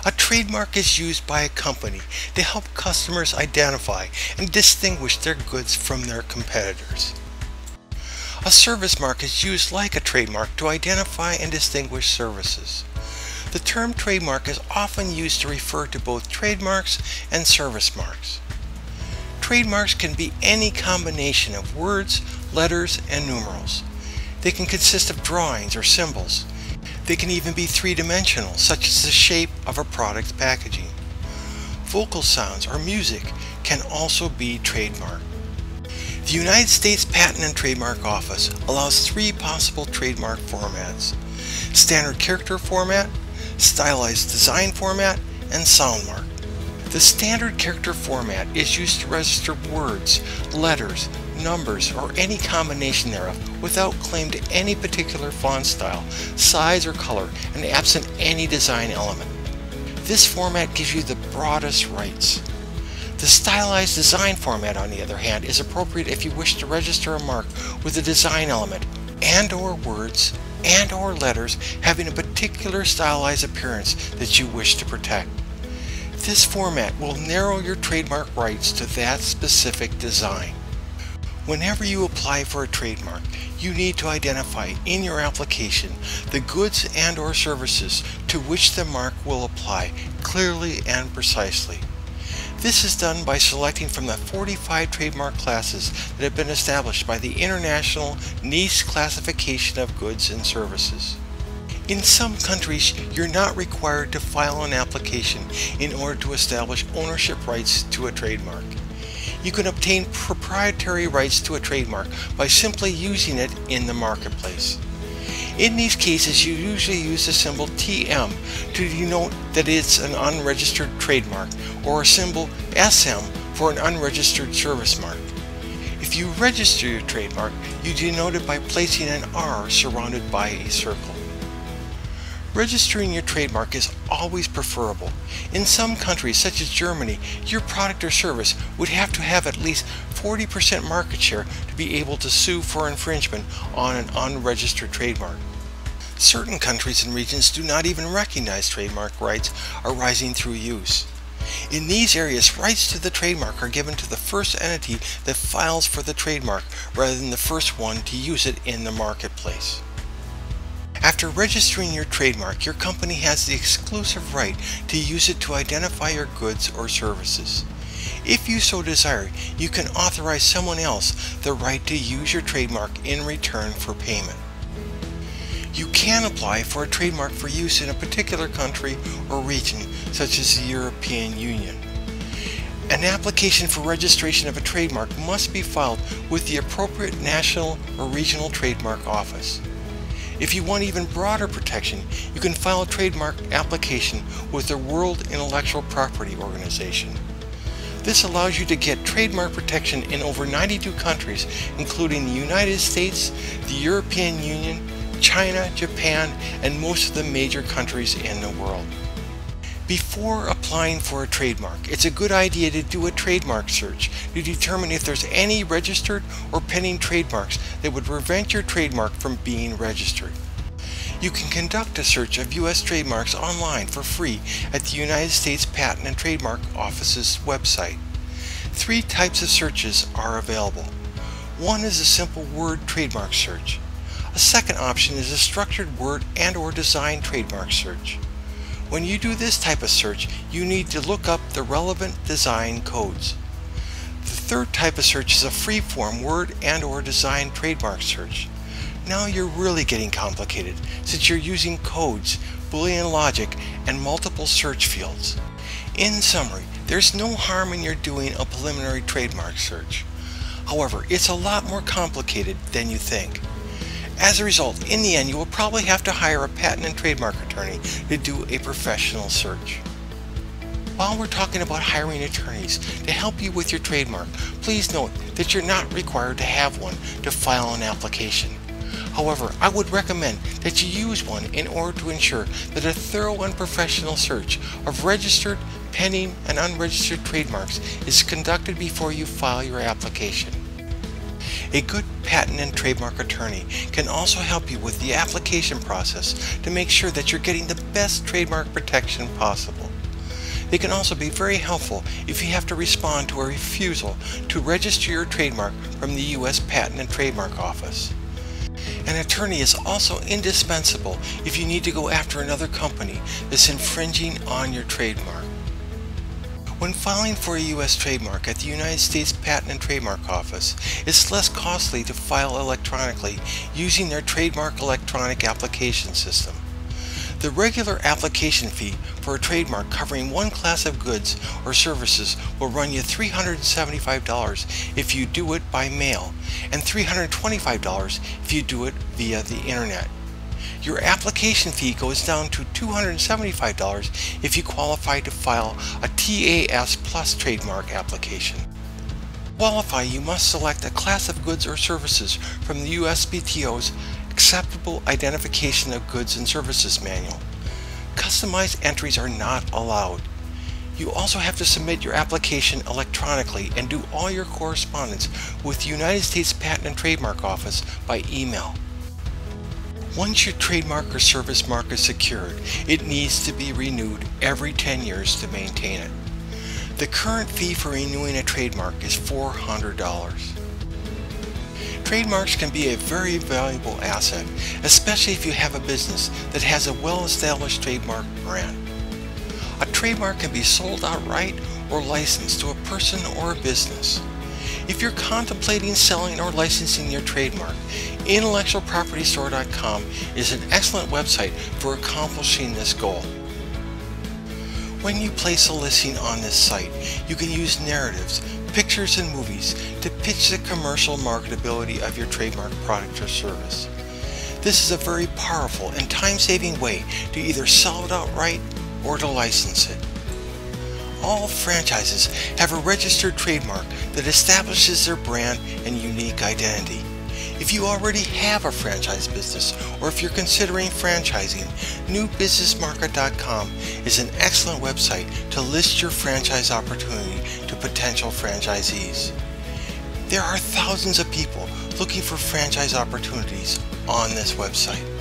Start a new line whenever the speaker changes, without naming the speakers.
A trademark is used by a company to help customers identify and distinguish their goods from their competitors. A service mark is used like a trademark to identify and distinguish services. The term trademark is often used to refer to both trademarks and service marks. Trademarks can be any combination of words, letters, and numerals. They can consist of drawings or symbols. They can even be three-dimensional, such as the shape of a product's packaging. Vocal sounds or music can also be trademarked. The United States Patent and Trademark Office allows three possible trademark formats: standard character format, stylized design format, and sound mark. The standard character format is used to register words, letters, numbers, or any combination thereof without claim to any particular font style, size, or color, and absent any design element. This format gives you the broadest rights. The stylized design format, on the other hand, is appropriate if you wish to register a mark with a design element and/or words and/or letters having a particular stylized appearance that you wish to protect. This format will narrow your trademark rights to that specific design. Whenever you apply for a trademark, you need to identify in your application the goods and/or services to which the mark will apply clearly and precisely. This is done by selecting from the 45 trademark classes that have been established by the International Nice Classification of Goods and Services. In some countries, you're not required to file an application in order to establish ownership rights to a trademark. You can obtain proprietary rights to a trademark by simply using it in the marketplace. In these cases, you usually use the symbol TM to denote that it's an unregistered trademark, or a symbol SM for an unregistered service mark. If you register your trademark, you denote it by placing an R surrounded by a circle. Registering your trademark is always preferable. In some countries, such as Germany, your product or service would have to have at least 40% market share to be able to sue for infringement on an unregistered trademark. Certain countries and regions do not even recognize trademark rights arising through use. In these areas, rights to the trademark are given to the first entity that files for the trademark rather than the first one to use it in the marketplace. After registering your trademark, your company has the exclusive right to use it to identify your goods or services. If you so desire, you can authorize someone else the right to use your trademark in return for payment. You can apply for a trademark for use in a particular country or region, such as the European Union. An application for registration of a trademark must be filed with the appropriate national or regional trademark office. If you want even broader protection, you can file a trademark application with the World Intellectual Property Organization. This allows you to get trademark protection in over 92 countries, including the United States, the European Union, China, Japan, and most of the major countries in the world. Before applying for a trademark, it's a good idea to do a trademark search to determine if there's any registered or pending trademarks that would prevent your trademark from being registered. You can conduct a search of U.S. trademarks online for free at the United States Patent and Trademark Office's website. Three types of searches are available. One is a simple word trademark search. A second option is a structured word and/or design trademark search. When you do this type of search, you need to look up the relevant design codes. The third type of search is a free-form word and/or design trademark search. Now you're really getting complicated, since you're using codes, Boolean logic, and multiple search fields. In summary, there's no harm in your doing a preliminary trademark search. However, it's a lot more complicated than you think. As a result, in the end, you will probably have to hire a patent and trademark attorney to do a professional search. While we're talking about hiring attorneys to help you with your trademark, please note that you're not required to have one to file an application. However, I would recommend that you use one in order to ensure that a thorough and professional search of registered, pending, and unregistered trademarks is conducted before you file your application. A good patent and trademark attorney can also help you with the application process to make sure that you're getting the best trademark protection possible. They can also be very helpful if you have to respond to a refusal to register your trademark from the U.S. Patent and Trademark Office. An attorney is also indispensable if you need to go after another company that's infringing on your trademark. When filing for a U.S. trademark at the United States Patent and Trademark Office, it's less costly to file electronically using their trademark electronic application system. The regular application fee for a trademark covering one class of goods or services will run you $375 if you do it by mail and $325 if you do it via the internet. Your application fee goes down to $275 if you qualify to file a TAS Plus trademark application. To qualify, you must select a class of goods or services from the USPTO's Acceptable Identification of Goods and Services Manual. Customized entries are not allowed. You also have to submit your application electronically and do all your correspondence with the United States Patent and Trademark Office by email. Once your trademark or service mark is secured, it needs to be renewed every 10 years to maintain it. The current fee for renewing a trademark is $400. Trademarks can be a very valuable asset, especially if you have a business that has a well-established trademark brand. A trademark can be sold outright or licensed to a person or a business. If you're contemplating selling or licensing your trademark, intellectualpropertystore.com is an excellent website for accomplishing this goal. When you place a listing on this site, you can use narratives, pictures, and movies to pitch the commercial marketability of your trademark product or service. This is a very powerful and time-saving way to either sell it outright or to license it. All franchises have a registered trademark that establishes their brand and unique identity. If you already have a franchise business, or if you're considering franchising, newbusinessmarket.com is an excellent website to list your franchise opportunity to potential franchisees. There are thousands of people looking for franchise opportunities on this website.